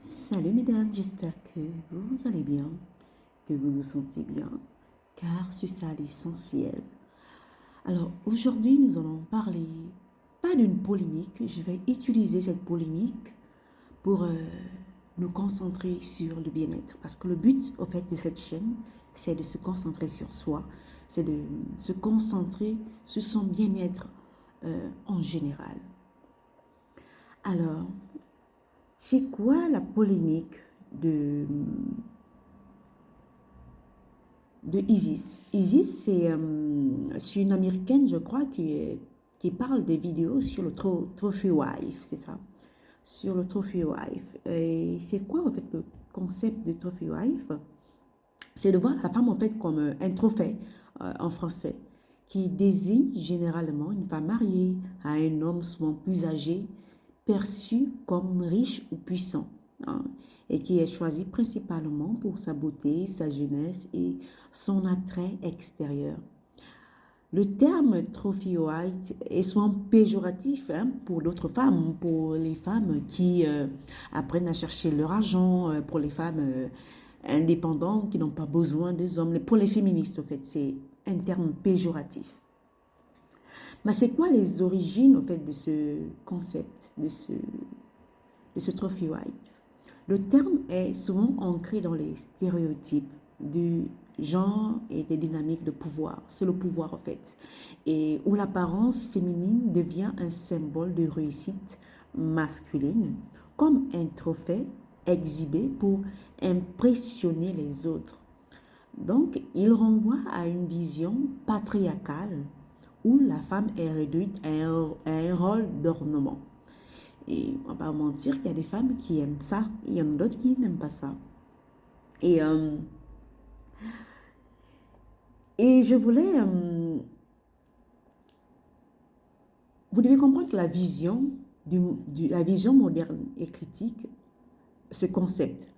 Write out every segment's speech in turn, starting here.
Salut mesdames, j'espère que vous allez bien, que vous vous sentez bien, car c'est ça l'essentiel. Alors aujourd'hui, nous allons parler, pas d'une polémique, je vais utiliser cette polémique pour nous concentrer sur le bien-être. Parce que le but, au fait, de cette chaîne, c'est de se concentrer sur soi, c'est de se concentrer sur son bien-être en général. Alors, c'est quoi la polémique de Isis. Isis, c'est une américaine, je crois, qui parle des vidéos sur le Trophy Wife, c'est ça, sur le Trophy Wife. Et c'est quoi, en fait, le concept de Trophy Wife? C'est de voir la femme, en fait, comme un trophée en français, qui désigne généralement une femme mariée à un homme souvent plus âgé, perçu comme riche ou puissant, hein, et qui est choisi principalement pour sa beauté, sa jeunesse et son attrait extérieur. Le terme trophy white est souvent péjoratif, hein, pour d'autres femmes, pour les femmes qui apprennent à chercher leur argent, pour les femmes indépendantes qui n'ont pas besoin des hommes, pour les féministes, en fait, c'est un terme péjoratif. Mais c'est quoi les origines, en fait, de ce concept, de ce trophy wife? Le terme est souvent ancré dans les stéréotypes du genre et des dynamiques de pouvoir. C'est le pouvoir, en fait. Et où l'apparence féminine devient un symbole de réussite masculine, comme un trophée exhibé pour impressionner les autres. Donc, il renvoie à une vision patriarcale où la femme est réduite à un rôle d'ornement. Et on va pas mentir, il y a des femmes qui aiment ça, il y en a d'autres qui n'aiment pas ça. Et, euh, et je voulais... vous devez comprendre que la vision moderne et critique, ce concept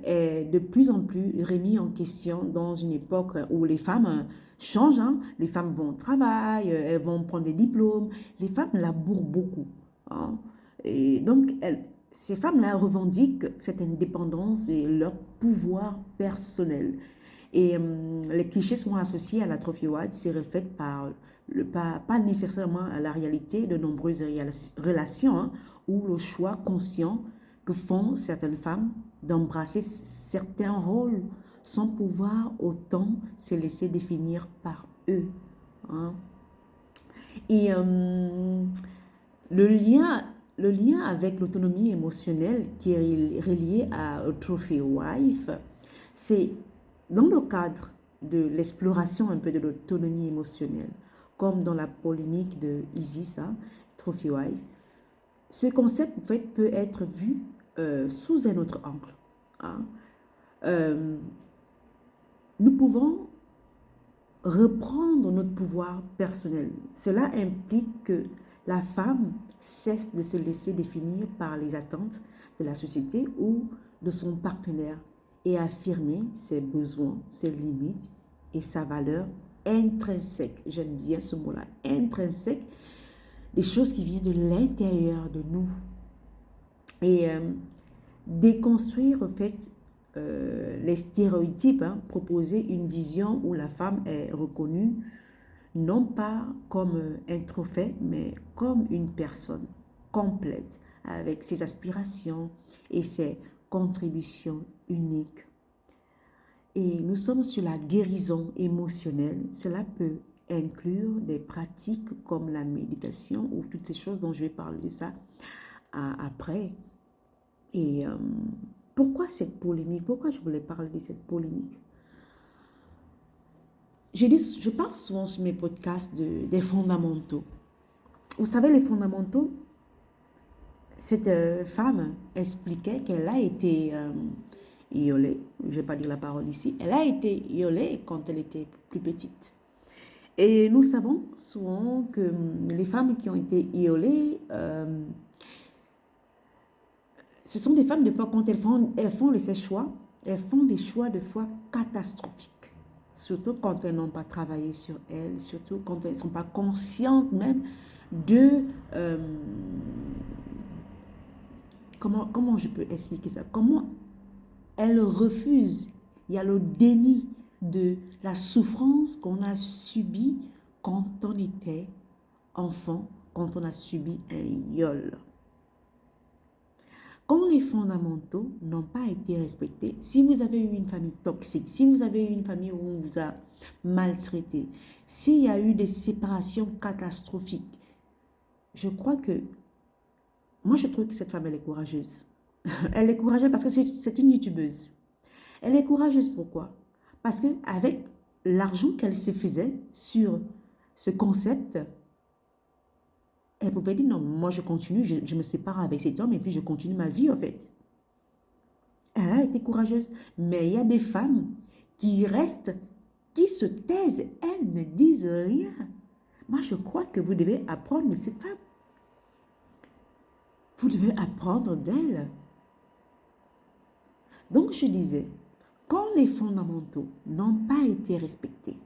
est de plus en plus remis en question dans une époque où les femmes changent, hein. Les femmes vont au travail, elles vont prendre des diplômes. Les femmes labourent beaucoup, hein. Et donc, ces femmes-là revendiquent cette indépendance et leur pouvoir personnel. Et les clichés sont associés à la trophy wife, c'est reflète pas nécessairement à la réalité de nombreuses relations, hein, ou le choix conscient que font certaines femmes d'embrasser certains rôles sans pouvoir autant se laisser définir par eux, hein. Et le lien, le lien avec l'autonomie émotionnelle qui est relié à Trophy Wife, c'est dans le cadre de l'exploration un peu de l'autonomie émotionnelle, comme dans la polémique de Isis, hein, Trophy Wife. Ce concept, en fait, peut être vu sous un autre angle, hein. Euh, nous pouvons reprendre notre pouvoir personnel. Cela implique que la femme cesse de se laisser définir par les attentes de la société ou de son partenaire et affirmer ses besoins, ses limites et sa valeur intrinsèque. J'aime bien ce mot-là, intrinsèque, des choses qui viennent de l'intérieur de nous. Et déconstruire, en fait, les stéréotypes, hein, proposer une vision où la femme est reconnue non pas comme un trophée, mais comme une personne complète, avec ses aspirations et ses contributions uniques. Et nous sommes sur la guérison émotionnelle. Cela peut inclure des pratiques comme la méditation ou toutes ces choses dont je vais parler de ça après. Et pourquoi cette polémique? Pourquoi je voulais parler de cette polémique? Je parle souvent sur mes podcasts des fondamentaux. Vous savez, les fondamentaux, cette femme expliquait qu'elle a été iolée, je ne vais pas dire la parole ici, elle a été iolée quand elle était plus petite. Et nous savons souvent que les femmes qui ont été iolées, ce sont des femmes, des fois, quand elles font ces choix, elles font des choix de fois catastrophiques. Surtout quand elles n'ont pas travaillé sur elles, surtout quand elles ne sont pas conscientes même de, comment je peux expliquer ça? Comment elle refuse? Il y a le déni de la souffrance qu'on a subie quand on était enfant, quand on a subi un viol. Quand les fondamentaux n'ont pas été respectés, si vous avez eu une famille toxique, si vous avez eu une famille où on vous a maltraité, s'il y a eu des séparations catastrophiques, je crois que, moi je trouve que cette femme, elle est courageuse. Elle est courageuse parce que c'est une youtubeuse. Elle est courageuse pourquoi? Parce qu'avec l'argent qu'elle se faisait sur ce concept, elle pouvait dire non, moi je continue, je me sépare avec cet homme et puis je continue ma vie en fait. Elle a été courageuse. Mais il y a des femmes qui restent, qui se taisent, elles ne disent rien. Moi je crois que vous devez apprendre de cette femme. Vous devez apprendre d'elle. Donc je disais, quand les fondamentaux n'ont pas été respectés,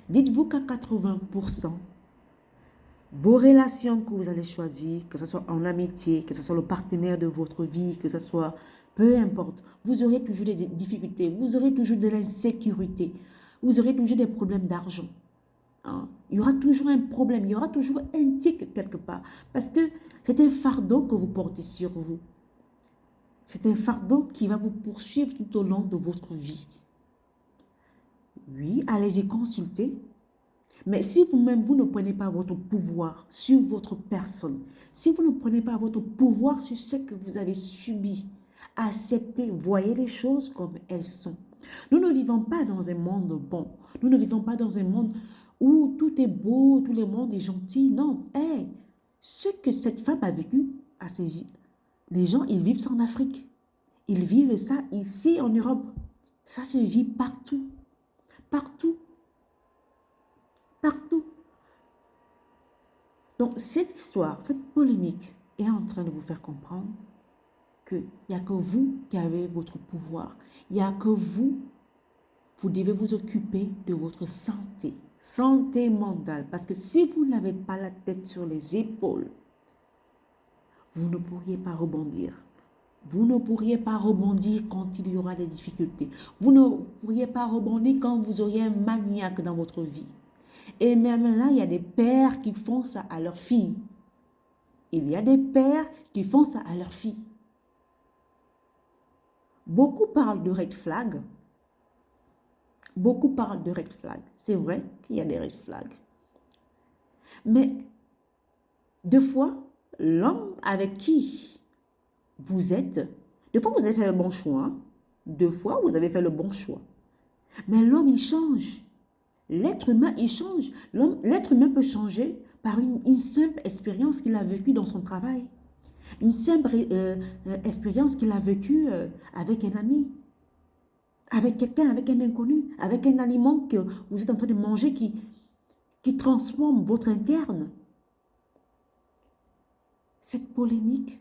dites-vous qu'à 80%, vos relations que vous allez choisir, que ce soit en amitié, que ce soit le partenaire de votre vie, que ce soit, peu importe, vous aurez toujours des difficultés, vous aurez toujours de l'insécurité, vous aurez toujours des problèmes d'argent. Hein? Il y aura toujours un problème, il y aura toujours un tic quelque part, parce que c'est un fardeau que vous portez sur vous. C'est un fardeau qui va vous poursuivre tout au long de votre vie. Oui, allez-y consulter. Mais si vous-même, vous ne prenez pas votre pouvoir sur votre personne, si vous ne prenez pas votre pouvoir sur ce que vous avez subi, acceptez, voyez les choses comme elles sont. Nous ne vivons pas dans un monde bon. Nous ne vivons pas dans un monde où tout est beau, tout le monde est gentil. Non, hey, ce que cette femme a vécu à ses vies, les gens, ils vivent ça en Afrique. Ils vivent ça ici en Europe. Ça se vit partout. Partout. Partout. Donc, cette histoire, cette polémique est en train de vous faire comprendre qu'il n'y a que vous qui avez votre pouvoir. Il n'y a que vous devez vous occuper de votre santé, santé mentale. Parce que si vous n'avez pas la tête sur les épaules, vous ne pourriez pas rebondir. Vous ne pourriez pas rebondir quand il y aura des difficultés. Vous ne pourriez pas rebondir quand vous auriez un maniaque dans votre vie. Et même là, il y a des pères qui font ça à leurs filles. Il y a des pères qui font ça à leurs filles. Beaucoup parlent de red flag. Beaucoup parlent de red flag. C'est vrai qu'il y a des red flags. Mais deux fois, l'homme avec qui vous êtes, deux fois vous avez fait le bon choix. Hein? Deux fois vous avez fait le bon choix. Mais l'homme, il change. L'être humain, il change. L'être humain peut changer par une simple expérience qu'il a vécue dans son travail. Une simple expérience qu'il a vécue avec un ami, avec quelqu'un, avec un inconnu, avec un aliment que vous êtes en train de manger qui transforme votre interne. Cette polémique,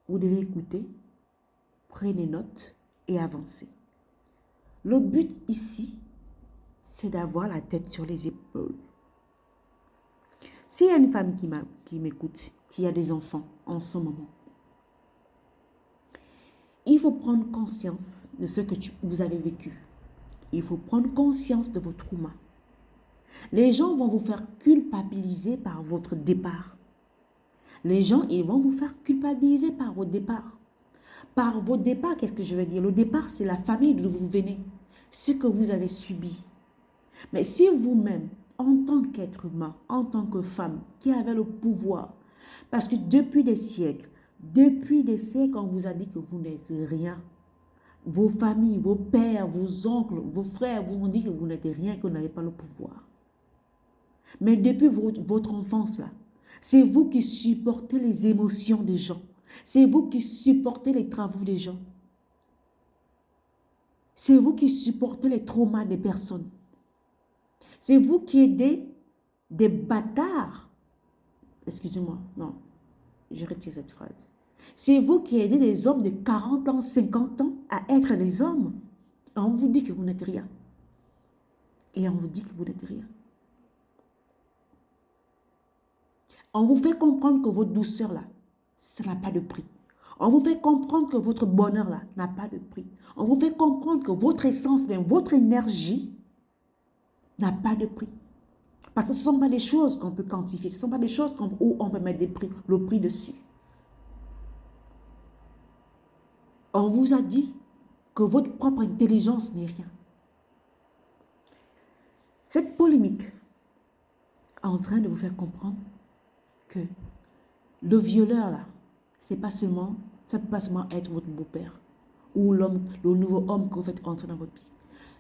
vous devez écouter, prenez note et avancer. Le but ici, c'est d'avoir la tête sur les épaules. S'il y a une femme qui m'écoute, qui a des enfants en ce moment, il faut prendre conscience de ce que vous avez vécu. Il faut prendre conscience de vos traumas. Les gens vont vous faire culpabiliser par votre départ. Les gens, ils vont vous faire culpabiliser par votre départ. Par votre départ, qu'est-ce que je veux dire? Le départ, c'est la famille d'où vous venez. Ce que vous avez subi. Mais si vous-même, en tant qu'être humain, en tant que femme, qui avez le pouvoir, parce que depuis des siècles, on vous a dit que vous n'êtes rien. Vos familles, vos pères, vos oncles, vos frères vous ont dit que vous n'êtes rien, que vous n'avez pas le pouvoir. Mais depuis votre enfance, là, c'est vous qui supportez les émotions des gens. C'est vous qui supportez les travaux des gens. C'est vous qui supportez les traumas des personnes. C'est vous qui aidez des bâtards. Excusez-moi, non, je retire cette phrase. C'est vous qui aidez des hommes de 40 ans, 50 ans à être des hommes. Et on vous dit que vous n'êtes rien. Et on vous dit que vous n'êtes rien. On vous fait comprendre que votre douceur là, ça n'a pas de prix. On vous fait comprendre que votre bonheur là n'a pas de prix. On vous fait comprendre que votre essence, même votre énergie n'a pas de prix. Parce que ce ne sont pas des choses qu'on peut quantifier. Ce ne sont pas des choses où on peut mettre le prix dessus. On vous a dit que votre propre intelligence n'est rien. Cette polémique est en train de vous faire comprendre que le violeur là, ça ne peut pas seulement être votre beau-père ou le nouveau homme que vous faites entrer dans votre vie.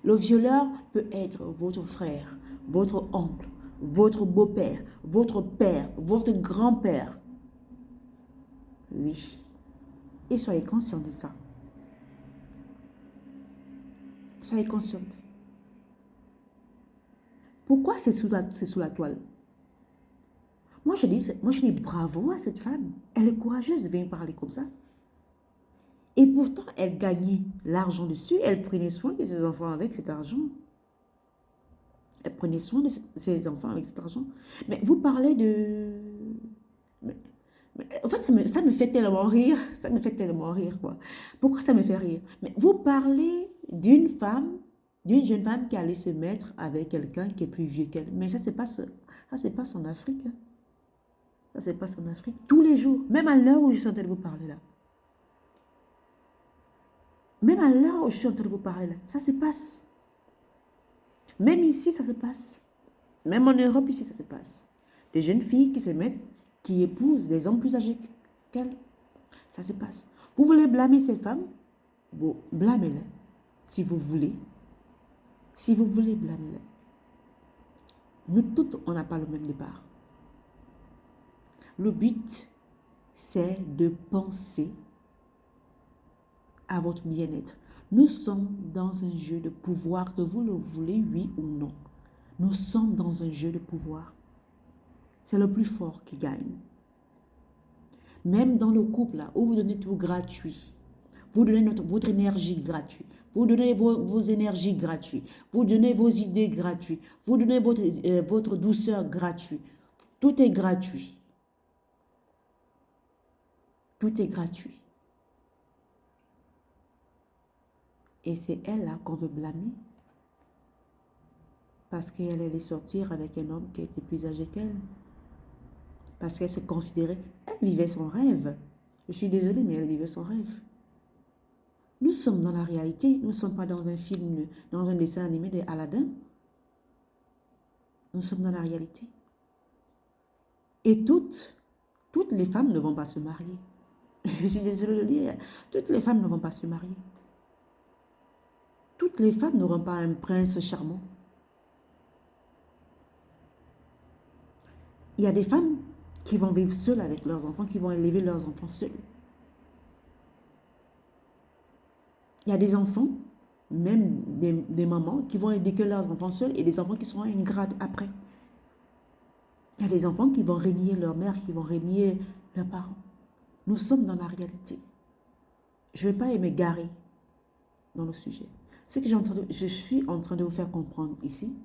Le violeur peut être votre frère, votre oncle, votre beau-père, votre père, votre grand-père. Oui. Et soyez conscient de ça. Soyez consciente. Pourquoi c'est sous la toile? Moi, je dis bravo à cette femme. Elle est courageuse de venir parler comme ça. Et pourtant, elle gagnait l'argent dessus. Elle prenait soin de ses enfants avec cet argent. Elle prenait soin de ses enfants avec cet argent. Mais vous parlez de... En fait, ça me fait tellement rire. Ça me fait tellement rire, quoi. Pourquoi ça me fait rire? Mais vous parlez d'une femme, d'une jeune femme qui allait se mettre avec quelqu'un qui est plus vieux qu'elle. Mais ça, c'est pas en Afrique. Hein. Ça, c'est pas en Afrique. Tous les jours. Même à l'heure où je suis en train de vous parler là. Même à l'heure où je suis en train de vous parler là. Ça se passe. Même ici, ça se passe. Même en Europe, ici, ça se passe. Des jeunes filles qui se mettent, qui épousent des hommes plus âgés qu'elles. Ça se passe. Vous voulez blâmer ces femmes? Bon, blâmez-les. Si vous voulez. Si vous voulez, blâmez-les. Nous toutes, on n'a pas le même départ. Le but, c'est de penser à votre bien-être. Nous sommes dans un jeu de pouvoir, que vous le voulez, oui ou non. Nous sommes dans un jeu de pouvoir. C'est le plus fort qui gagne. Même dans le couple, là, où vous donnez tout gratuit, vous donnez votre énergie gratuite, vous donnez vos énergies gratuites, vous donnez vos idées gratuites, vous donnez votre douceur gratuite. Tout est gratuit. Tout est gratuit. Et c'est elle là qu'on veut blâmer. Parce qu'elle allait sortir avec un homme qui était plus âgé qu'elle. Parce qu'elle se considérait, elle vivait son rêve. Je suis désolée, mais elle vivait son rêve. Nous sommes dans la réalité. Nous ne sommes pas dans un film, dans un dessin animé d'Aladin. Nous sommes dans la réalité. Et toutes les femmes ne vont pas se marier. Je suis désolée de le dire. Toutes les femmes ne vont pas se marier. Toutes les femmes n'auront pas un prince charmant. Il y a des femmes qui vont vivre seules avec leurs enfants, qui vont élever leurs enfants seuls. Il y a des enfants, même des mamans, qui vont éduquer leurs enfants seuls et des enfants qui seront ingrats après. Il y a des enfants qui vont régner leur mère, qui vont régner leurs parents. Nous sommes dans la réalité. Je ne vais pas m'égarer dans le sujet. Ce que je suis en train de vous faire comprendre ici,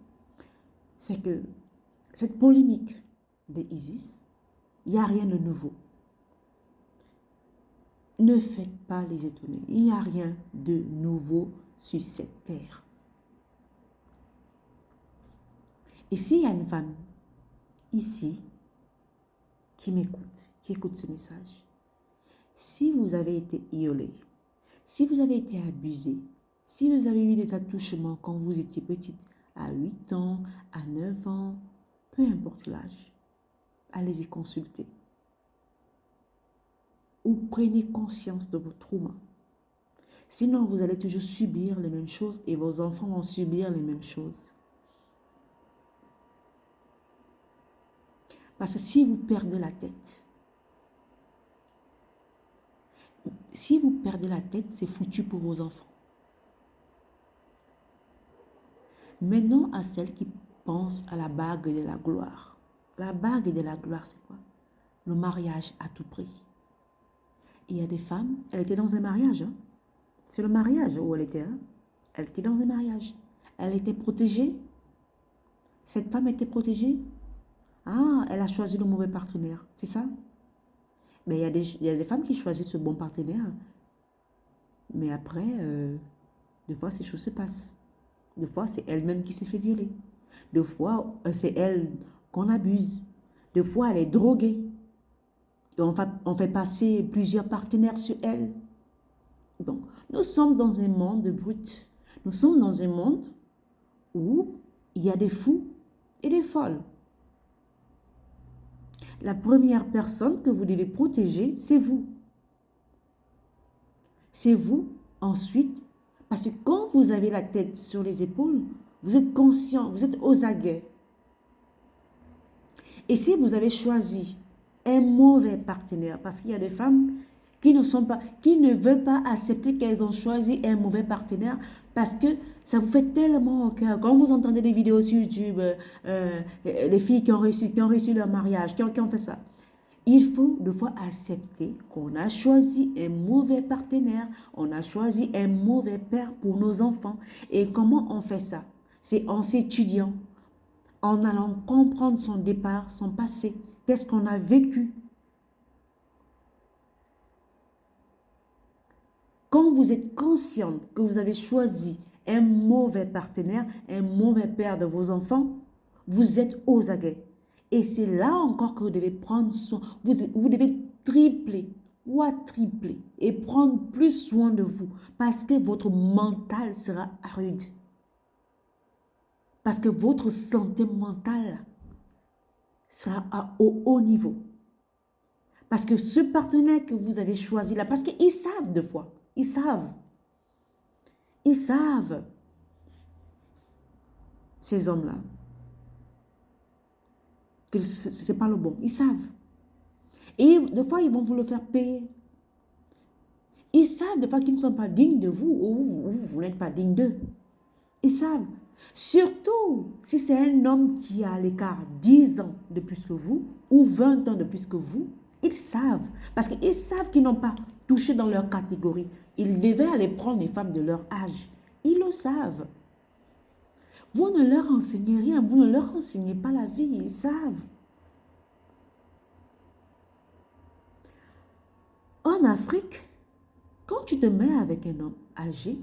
c'est que cette polémique d'Isis, il n'y a rien de nouveau. Ne faites pas les étonner. Il n'y a rien de nouveau sur cette terre. Et s'il y a une femme ici qui m'écoute, qui écoute ce message, si vous avez été iolé, si vous avez été abusé, si vous avez eu des attouchements quand vous étiez petite, à 8 ans, à 9 ans, peu importe l'âge, allez-y consulter. Ou prenez conscience de vos traumas. Sinon, vous allez toujours subir les mêmes choses et vos enfants vont subir les mêmes choses. Parce que si vous perdez la tête, c'est foutu pour vos enfants. Maintenant, à celles qui pensent à la bague de la gloire. La bague de la gloire, c'est quoi? Le mariage à tout prix. Il y a des femmes, elle était dans un mariage. Hein? C'est le mariage où elle était. Hein? Elle était dans un mariage. Elle était protégée. Cette femme était protégée. Ah, elle a choisi le mauvais partenaire. C'est ça? Mais il y a des femmes qui choisissent ce bon partenaire. Mais après, des fois, ces choses se passent. Des fois, c'est elle-même qui s'est fait violer. Des fois, c'est elle qu'on abuse. Des fois, elle est droguée. Et on fait passer plusieurs partenaires sur elle. Donc, nous sommes dans un monde brut. Nous sommes dans un monde où il y a des fous et des folles. La première personne que vous devez protéger, c'est vous. C'est vous, ensuite, parce que quand vous avez la tête sur les épaules, vous êtes conscient, vous êtes aux aguets. Et si vous avez choisi un mauvais partenaire, parce qu'il y a des femmes qui ne veulent pas accepter qu'elles ont choisi un mauvais partenaire parce que ça vous fait tellement au cœur. Quand vous entendez des vidéos sur YouTube, les filles qui ont réussi leur mariage, qui ont fait ça, il faut des fois accepter qu'on a choisi un mauvais partenaire, on a choisi un mauvais père pour nos enfants. Et comment on fait ça? C'est en s'étudiant, en allant comprendre son départ, son passé, qu'est-ce qu'on a vécu. Quand vous êtes consciente que vous avez choisi un mauvais partenaire, un mauvais père de vos enfants, vous êtes aux aguets. Et c'est là encore que vous devez prendre soin. Vous devez tripler, quadrupler et prendre plus soin de vous parce que votre mental sera rude. Parce que votre santé mentale sera au haut niveau. Parce que ce partenaire que vous avez choisi là, parce qu'ils savent des fois, ils savent. Ils savent, ces hommes-là, que ce n'est pas le bon. Ils savent. Et des fois, ils vont vous le faire payer. Ils savent des fois qu'ils ne sont pas dignes de vous ou vous n'êtes pas digne d'eux. Ils savent. Surtout si c'est un homme qui a à l'écart 10 ans de plus que vous ou 20 ans de plus que vous, ils savent. Parce qu'ils savent qu'ils n'ont pas touché dans leur catégorie. Ils devaient aller prendre les femmes de leur âge. Ils le savent. Vous ne leur enseignez rien. Vous ne leur enseignez pas la vie. Ils savent. En Afrique, quand tu te mets avec un homme âgé,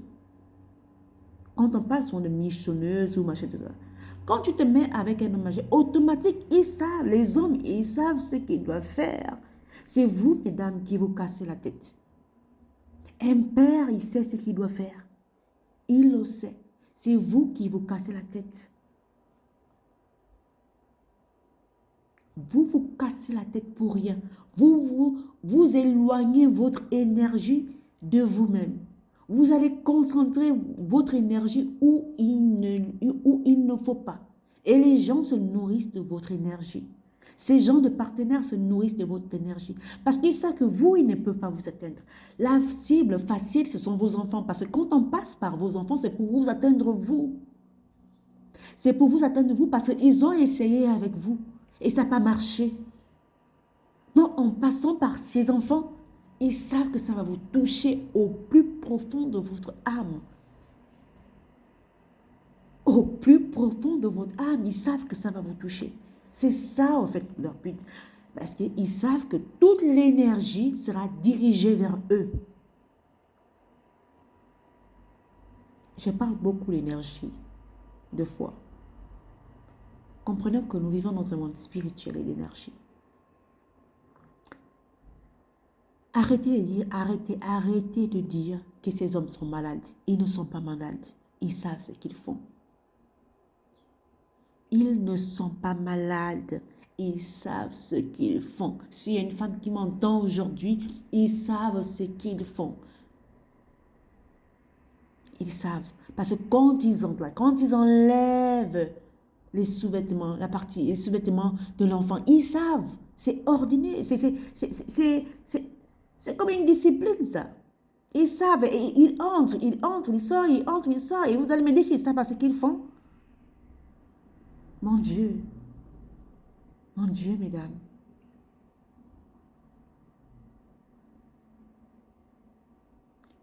quand on parle souvent de michonneuse ou machin, tout ça, quand tu te mets avec un homme âgé, automatique, ils savent, les hommes, ils savent ce qu'ils doivent faire. C'est vous, mesdames, qui vous cassez la tête. Un père, il sait ce qu'il doit faire. Il le sait. C'est vous qui vous cassez la tête. Vous vous cassez la tête pour rien. Vous éloignez votre énergie de vous-même. Vous allez concentrer votre énergie où il ne faut pas. Et les gens se nourrissent de votre énergie. Ces gens de partenaires se nourrissent de votre énergie. Parce qu'ils savent que vous, ils ne peuvent pas vous atteindre. La cible facile, ce sont vos enfants. Parce que quand on passe par vos enfants, c'est pour vous atteindre vous. C'est pour vous atteindre vous parce qu'ils ont essayé avec vous. Et ça n'a pas marché. Donc, en passant par ces enfants, ils savent que ça va vous toucher au plus profond de votre âme. Au plus profond de votre âme, ils savent que ça va vous toucher. C'est ça, en fait, leur but. Parce qu'ils savent que toute l'énergie sera dirigée vers eux. Je parle beaucoup d'énergie, de foi. Comprenez que nous vivons dans un monde spirituel et d'énergie. Arrêtez de dire, arrêtez de dire que ces hommes sont malades. Ils ne sont pas malades. Ils savent ce qu'ils font. Ils ne sont pas malades. Ils savent ce qu'ils font. S'il y a une femme qui m'entend aujourd'hui, ils savent ce qu'ils font. Ils savent. Parce que quand ils enlèvent les sous-vêtements, les sous-vêtements de l'enfant, ils savent. C'est ordinaire. C'est comme une discipline, ça. Ils savent. Et ils entrent, ils sortent. Et vous allez me dire qu'ils savent ce qu'ils font. Mon Dieu, mesdames.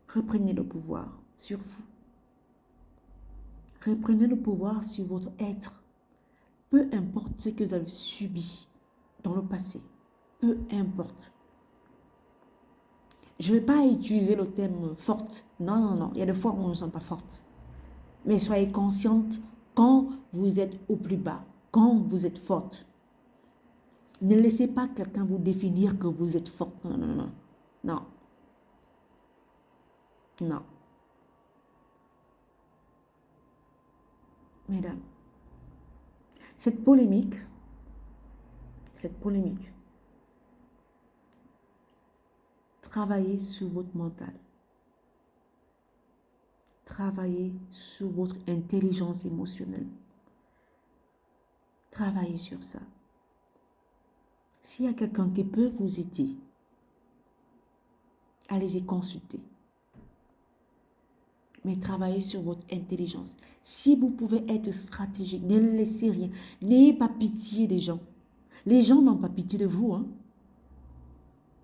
Reprenez le pouvoir sur vous. Reprenez le pouvoir sur votre être. Peu importe ce que vous avez subi dans le passé. Peu importe. Je ne vais pas utiliser le terme forte. Non, non, non. Il y a des fois où on ne sent pas forte. Mais soyez consciente quand vous êtes au plus bas, quand vous êtes forte. Ne laissez pas quelqu'un vous définir que vous êtes forte. Non, non, non. Non, non. Mesdames, cette polémique, travaillez sur votre mental. Travaillez sur votre intelligence émotionnelle. Travaillez sur ça. S'il y a quelqu'un qui peut vous aider, allez-y consulter. Mais travaillez sur votre intelligence. Si vous pouvez être stratégique, ne laissez rien. N'ayez pas pitié des gens. Les gens n'ont pas pitié de vous. Hein.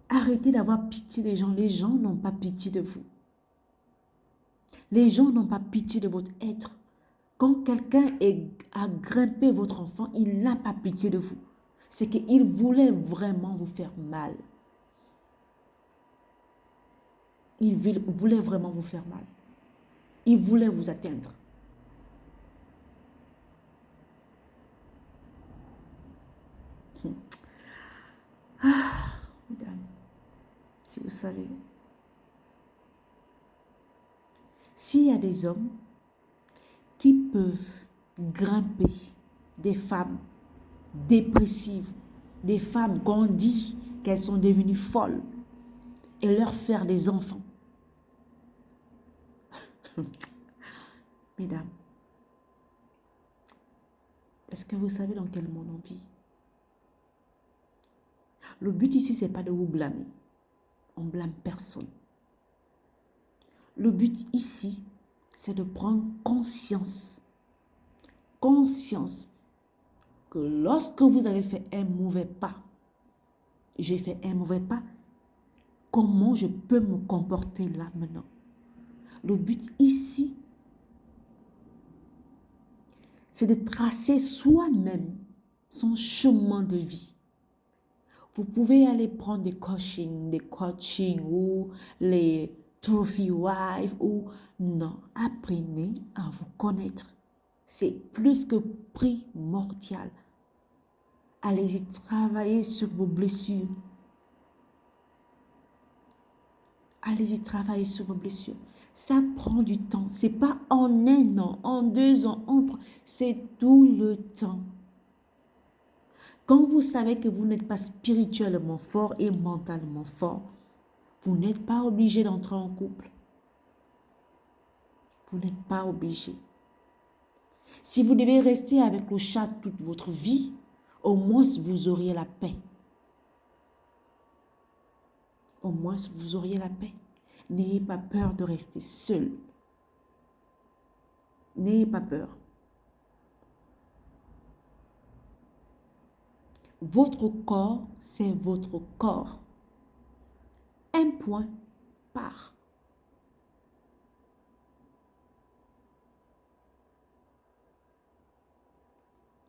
Arrêtez d'avoir pitié des gens. Les gens n'ont pas pitié de vous. Les gens n'ont pas pitié de votre être. Quand quelqu'un a grimpé votre enfant, il n'a pas pitié de vous. C'est qu'il voulait vraiment vous faire mal. Il voulait vraiment vous faire mal. Il voulait vous atteindre. Mesdames, si vous savez, s'il y a des hommes qui peuvent grimper des femmes dépressives, des femmes qu'on dit qu'elles sont devenues folles et leur faire des enfants. Mesdames, est-ce que vous savez dans quel monde on vit? Le but ici, ce n'est pas de vous blâmer. On blâme personne. Le but ici, c'est de prendre conscience. Conscience que lorsque vous avez fait un mauvais pas, j'ai fait un mauvais pas, comment je peux me comporter là maintenant? Le but ici, c'est de tracer soi-même son chemin de vie. Vous pouvez aller prendre des coachings ou les Trophy Wife ou non, apprenez à vous connaître. C'est plus que primordial. Allez-y travailler sur vos blessures. Allez-y travailler sur vos blessures. Ça prend du temps. C'est pas en un an, en 2 ans, c'est tout le temps. Quand vous savez que vous n'êtes pas spirituellement fort et mentalement fort, vous n'êtes pas obligé d'entrer en couple. Vous n'êtes pas obligé. Si vous devez rester avec le chat toute votre vie, au moins vous auriez la paix. Au moins vous auriez la paix. N'ayez pas peur de rester seul. N'ayez pas peur. Votre corps, c'est votre corps. Un point par.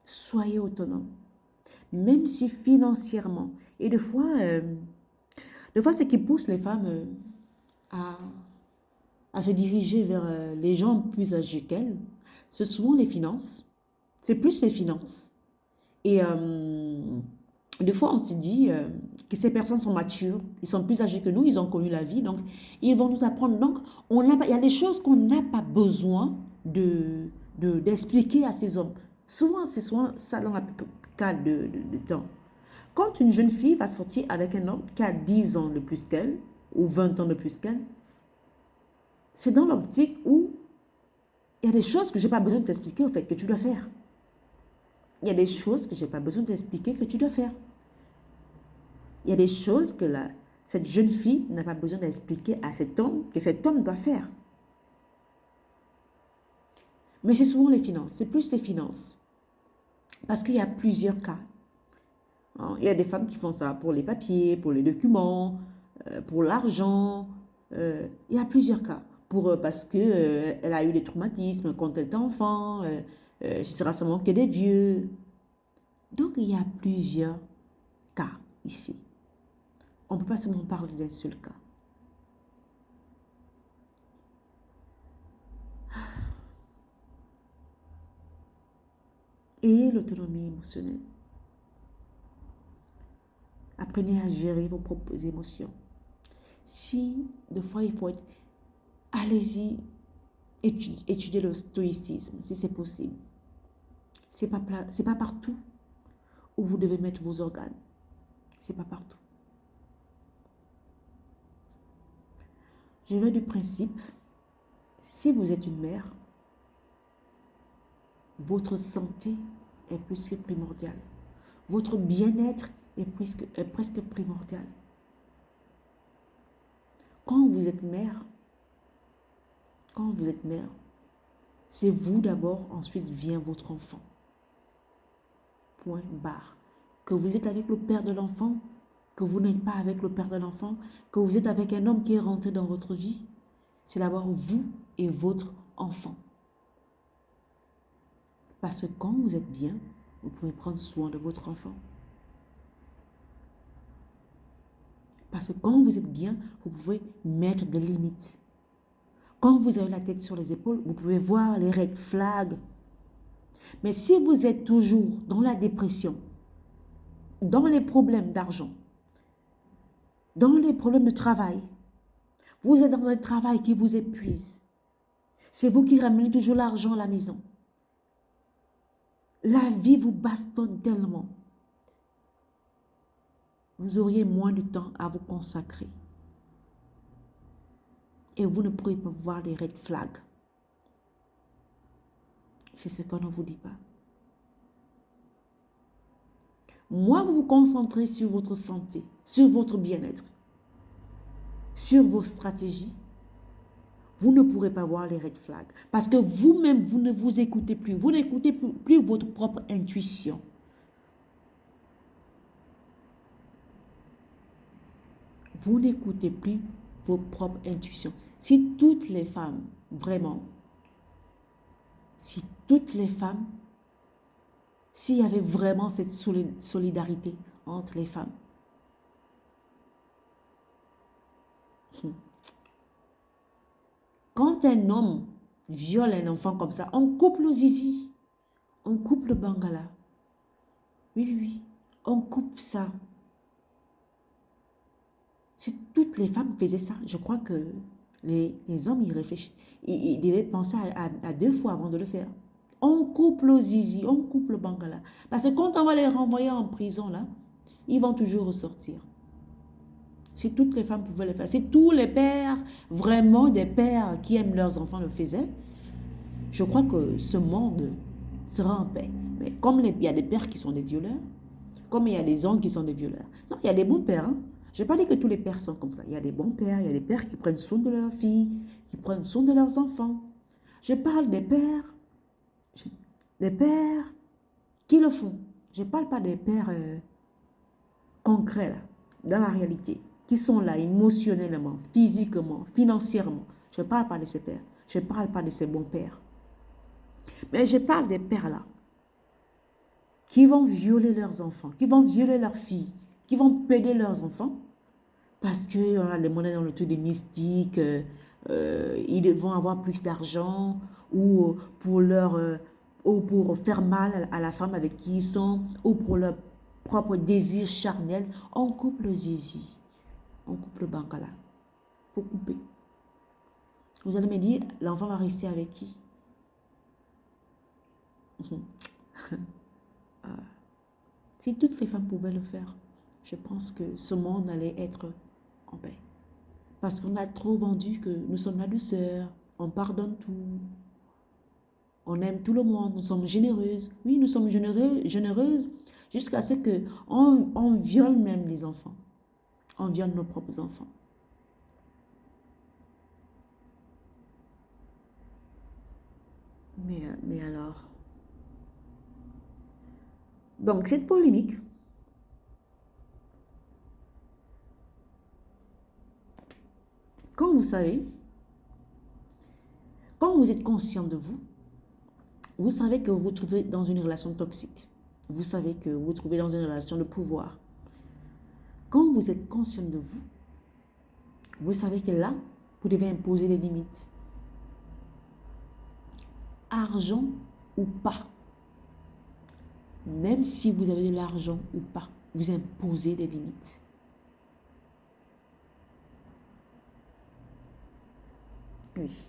Soyez autonome. Même si financièrement. Et des fois ce qui pousse les femmes à se diriger vers les gens plus âgés qu'elles, c'est souvent les finances. C'est plus les finances. Et des fois, on se dit que ces personnes sont matures, ils sont plus âgés que nous, ils ont connu la vie, donc ils vont nous apprendre. Donc, il y a des choses qu'on n'a pas besoin d'expliquer à ces hommes. Souvent, c'est souvent ça dans la plupart de temps. Quand une jeune fille va sortir avec un homme qui a 10 ans de plus qu'elle, ou 20 ans de plus qu'elle, c'est dans l'optique où il y a des choses que je n'ai pas besoin de t'expliquer, au fait, que tu dois faire. Il y a des choses que je n'ai pas besoin d'expliquer que tu dois faire. Il y a des choses que cette jeune fille n'a pas besoin d'expliquer à cet homme que cet homme doit faire. Mais c'est souvent les finances, c'est plus les finances. Parce qu'il y a plusieurs cas. Il y a des femmes qui font ça pour les papiers, pour les documents, pour l'argent. Il y a plusieurs cas. Parce qu'elle a eu des traumatismes quand elle était enfant, ce sera seulement que des vieux. Donc, il y a plusieurs cas ici. On ne peut pas seulement parler d'un seul cas. Ayez l'autonomie émotionnelle. Apprenez à gérer vos propres émotions. Si, des fois, il faut être... Allez-y, étudiez le stoïcisme, si c'est possible. C'est pas partout où vous devez mettre vos organes. C'est pas partout. Je vais du principe, si vous êtes une mère, votre santé est plus que primordiale. Votre bien-être est presque primordial. Quand vous êtes mère, c'est vous d'abord, ensuite vient votre enfant. Point barre. Que vous êtes avec le père de l'enfant, que vous n'êtes pas avec le père de l'enfant, que vous êtes avec un homme qui est rentré dans votre vie, c'est d'abord vous et votre enfant. Parce que quand vous êtes bien, vous pouvez prendre soin de votre enfant. Parce que quand vous êtes bien, vous pouvez mettre des limites. Quand vous avez la tête sur les épaules, vous pouvez voir les red flags. Mais si vous êtes toujours dans la dépression, dans les problèmes d'argent, dans les problèmes de travail, vous êtes dans un travail qui vous épuise, c'est vous qui ramenez toujours l'argent à la maison. La vie vous bastonne tellement. Vous auriez moins de temps à vous consacrer. Et vous ne pourrez pas voir les red flags. C'est ce qu'on ne vous dit pas. Moins vous vous concentrez sur votre santé, sur votre bien-être, sur vos stratégies, vous ne pourrez pas voir les red flags. Parce que vous-même, vous ne vous écoutez plus. Vous n'écoutez plus votre propre intuition. Vous n'écoutez plus vos propres intuitions. Si toutes les femmes, vraiment, si toutes les femmes, s'il y avait vraiment cette solidarité entre les femmes, quand un homme viole un enfant comme ça, on coupe le zizi, on coupe le bangala. Oui, oui, on coupe ça. Si toutes les femmes faisaient ça, je crois que les hommes, ils réfléchissent. Ils devaient penser à deux fois avant de le faire. On coupe le zizi, on coupe le bangala. Parce que quand on va les renvoyer en prison, là, ils vont toujours ressortir. Si toutes les femmes pouvaient le faire, si tous les pères, vraiment des pères qui aiment leurs enfants le faisaient, je crois que ce monde sera en paix. Mais comme il y a des pères qui sont des violeurs, comme il y a des hommes qui sont des violeurs. Non, il y a des bons pères. Hein. Je n'ai pas dit que tous les pères sont comme ça. Il y a des bons pères, il y a des pères qui prennent soin de leurs filles, qui prennent soin de leurs enfants. Je parle des pères qui le font. Je ne parle pas des pères concrets, là, dans la réalité, qui sont là émotionnellement, physiquement, financièrement. Je ne parle pas de ces pères. Je ne parle pas de ces bons pères. Mais je parle des pères là, qui vont violer leurs enfants, qui vont violer leurs filles, qui vont péder leurs enfants, parce qu'on a des monnaies dans le truc des mystiques, ils vont avoir plus d'argent, ou pour faire mal à la femme avec qui ils sont, ou pour leur propre désir charnel. On coupe le zizi, on coupe le bangala, faut couper. Vous allez me dire, l'enfant va rester avec qui? Si toutes les femmes pouvaient le faire, je pense que ce monde allait être en paix. Parce qu'on a trop vendu que nous sommes la douceur, on pardonne tout, on aime tout le monde, nous sommes généreuses. Oui, nous sommes généreuses jusqu'à ce qu'on viole même les enfants. On viole nos propres enfants. Mais alors... Donc, cette polémique, quand vous savez, quand vous êtes conscient de vous, vous savez que vous vous trouvez dans une relation toxique. Vous savez que vous vous trouvez dans une relation de pouvoir. Quand vous êtes conscient de vous, vous savez que là, vous devez imposer des limites. Argent ou pas, Même si vous avez de l'argent ou pas, vous imposez des limites. Oui.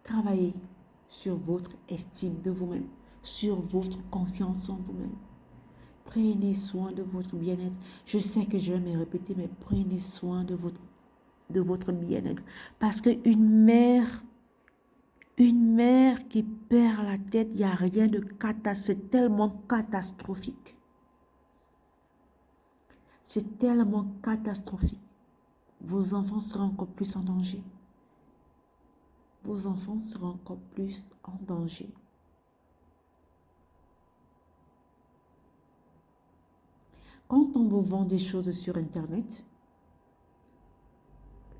Travaillez sur votre estime de vous-même, sur votre confiance en vous-même. Prenez soin de votre bien-être. Je sais que je vais me répéter, mais prenez soin de votre bien-être. Parce qu'une mère qui perd la tête, il n'y a rien de catastrophique. C'est tellement catastrophique. C'est tellement catastrophique. Vos enfants seront encore plus en danger. Vos enfants seront encore plus en danger. Quand on vous vend des choses sur Internet,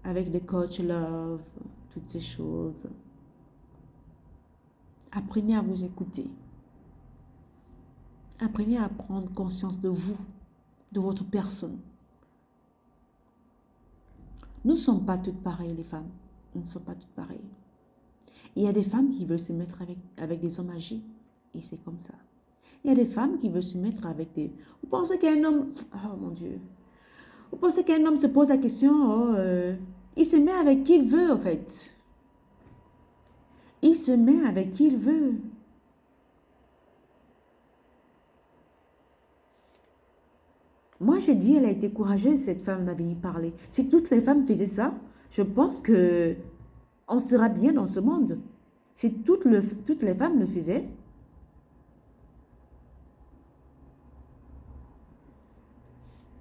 avec des coachs love, toutes ces choses, apprenez à vous écouter. Apprenez à prendre conscience de vous, de votre personne. Nous ne sommes pas toutes pareilles, les femmes. Nous ne sommes pas toutes pareilles. Il y a des femmes qui veulent se mettre avec des hommes âgés. Et c'est comme ça. Il y a des femmes qui veulent se mettre avec des... Vous pensez qu'un homme... Oh mon Dieu. Vous pensez qu'un homme se pose la question... il se met avec qui il veut, en fait. Il se met avec qui il veut. Moi, je dis, elle a été courageuse, cette femme, d'avait y parlé. Si toutes les femmes faisaient ça, je pense que on sera bien dans ce monde. Si toutes les femmes le faisaient,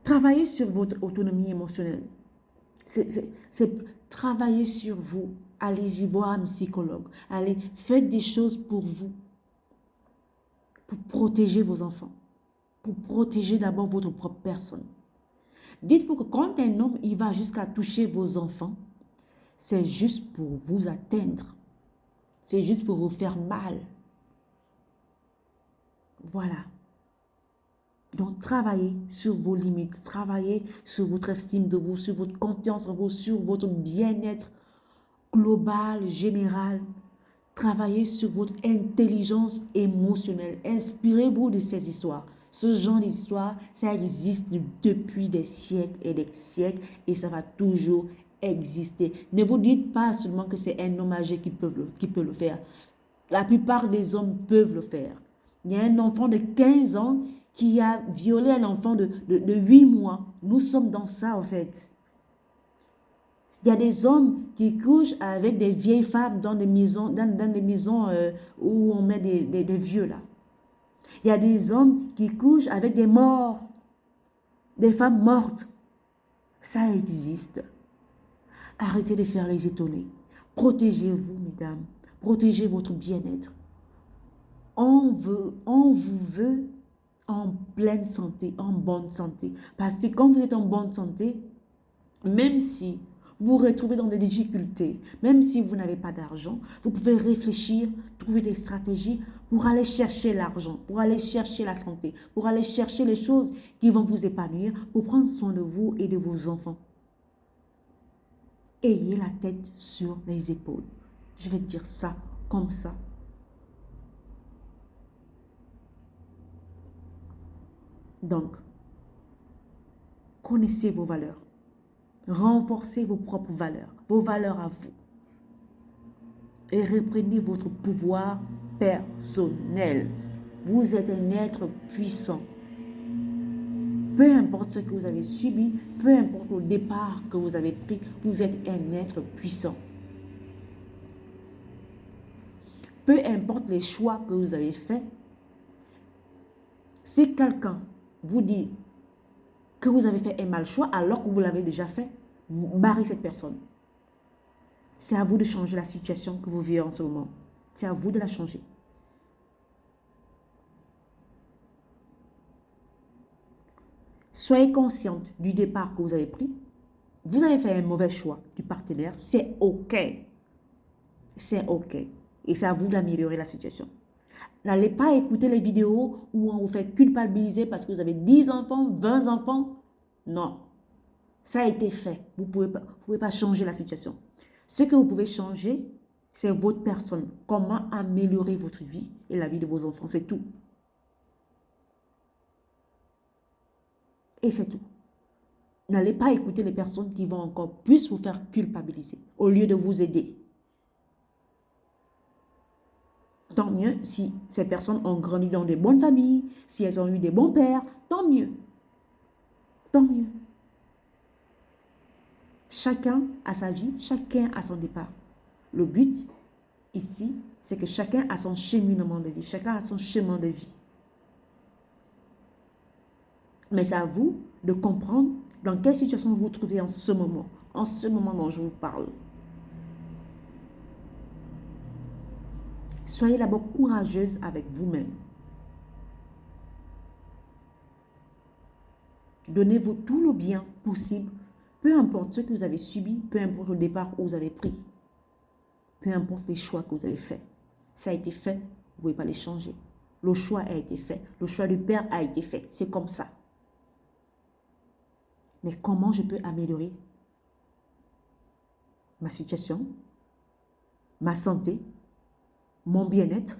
travaillez sur votre autonomie émotionnelle. C'est travailler sur vous. Allez-y voir un psychologue. Allez, faites des choses pour vous. Pour protéger vos enfants. Pour protéger d'abord votre propre personne. Dites-vous que quand un homme il va jusqu'à toucher vos enfants, c'est juste pour vous atteindre. C'est juste pour vous faire mal. Voilà. Donc, travaillez sur vos limites. Travaillez sur votre estime de vous, sur votre confiance en vous, sur votre bien-être global, général. Travaillez sur votre intelligence émotionnelle. Inspirez-vous de ces histoires. Ce genre d'histoire, ça existe depuis des siècles et des siècles et ça va toujours exister. Ne vous dites pas seulement que c'est un homme âgé qui peut le faire. La plupart des hommes peuvent le faire. Il y a un enfant de 15 ans qui a violé un enfant de 8 mois. Nous sommes dans ça en fait. Il y a des hommes qui couchent avec des vieilles femmes dans des maisons, dans des maisons où on met des vieux là. Il y a des hommes qui couchent avec des morts, des femmes mortes. Ça existe. Arrêtez de faire les étonnés. Protégez-vous, mesdames. Protégez votre bien-être. On vous veut en pleine santé, en bonne santé. Parce que quand vous êtes en bonne santé, même si vous vous retrouvez dans des difficultés, même si vous n'avez pas d'argent, vous pouvez réfléchir, trouver des stratégies pour aller chercher l'argent, pour aller chercher la santé, pour aller chercher les choses qui vont vous épanouir, pour prendre soin de vous et de vos enfants. Ayez la tête sur les épaules. Je vais dire ça comme ça. Donc, connaissez vos valeurs. Renforcez vos propres valeurs, vos valeurs à vous. Et reprenez votre pouvoir personnel. Vous êtes un être puissant. Peu importe ce que vous avez subi, peu importe le départ que vous avez pris, vous êtes un être puissant. Peu importe les choix que vous avez faits, si quelqu'un vous dit que vous avez fait un mal choix alors que vous l'avez déjà fait, barrez cette personne. C'est à vous de changer la situation que vous vivez en ce moment. C'est à vous de la changer. Soyez consciente du départ que vous avez pris. Vous avez fait un mauvais choix du partenaire. C'est OK. C'est OK. Et c'est à vous d'améliorer la situation. N'allez pas écouter les vidéos où on vous fait culpabiliser parce que vous avez 10 enfants, 20 enfants. Non. Ça a été fait. Vous ne pouvez pas changer la situation. Ce que vous pouvez changer, C'est votre personne. Comment améliorer votre vie et la vie de vos enfants, c'est tout. Et c'est tout. N'allez pas écouter les personnes qui vont encore plus vous faire culpabiliser au lieu de vous aider. Tant mieux si ces personnes ont grandi dans des bonnes familles, si elles ont eu des bons pères, tant mieux. Tant mieux. Chacun a sa vie, chacun a son départ. Le but ici, c'est que chacun a son cheminement de vie, chacun a son chemin de vie. Mais c'est à vous de comprendre dans quelle situation vous vous trouvez en ce moment dont je vous parle. Soyez d'abord courageuse avec vous-même. Donnez-vous tout le bien possible, peu importe ce que vous avez subi, peu importe le départ où vous avez pris, peu importe les choix que vous avez faits. Ça a été fait, vous ne pouvez pas les changer. Le choix a été fait, le choix du père a été fait, c'est comme ça. Mais comment je peux améliorer ma situation, ma santé, mon bien-être,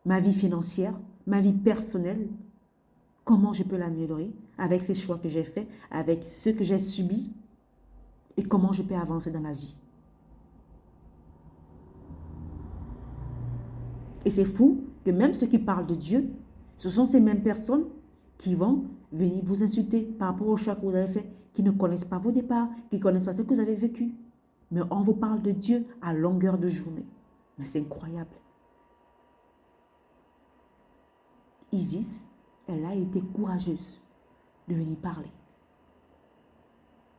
ma vie financière, ma vie personnelle? Comment je peux l'améliorer avec ces choix que j'ai faits, avec ce que j'ai subi et comment je peux avancer dans la vie? Et c'est fou que même ceux qui parlent de Dieu, ce sont ces mêmes personnes qui vont venir vous insulter par rapport aux choix que vous avez faits, qui ne connaissent pas vos départs, qui ne connaissent pas ce que vous avez vécu. Mais on vous parle de Dieu à longueur de journée. Mais c'est incroyable. Isis, elle a été courageuse de venir parler.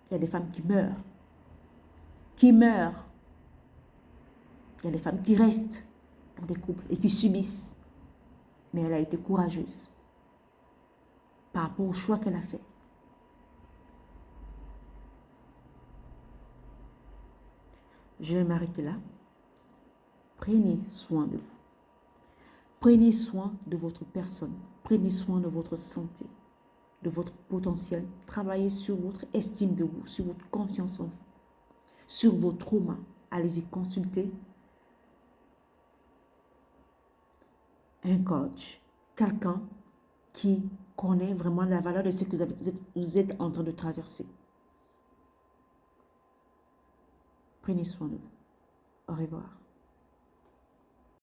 Il y a des femmes qui meurent. Qui meurent. Il y a des femmes qui restent dans des couples et qui subissent. Mais elle a été courageuse par rapport au choix qu'elle a fait. Je vais m'arrêter là. Prenez soin de vous. Prenez soin de votre personne. Prenez soin de votre santé, de votre potentiel. Travaillez sur votre estime de vous, sur votre confiance en vous, sur vos traumas. Allez-y consulter un coach, quelqu'un qui connaît vraiment la valeur de ce que vous êtes en train de traverser. Prenez soin de vous. Au revoir.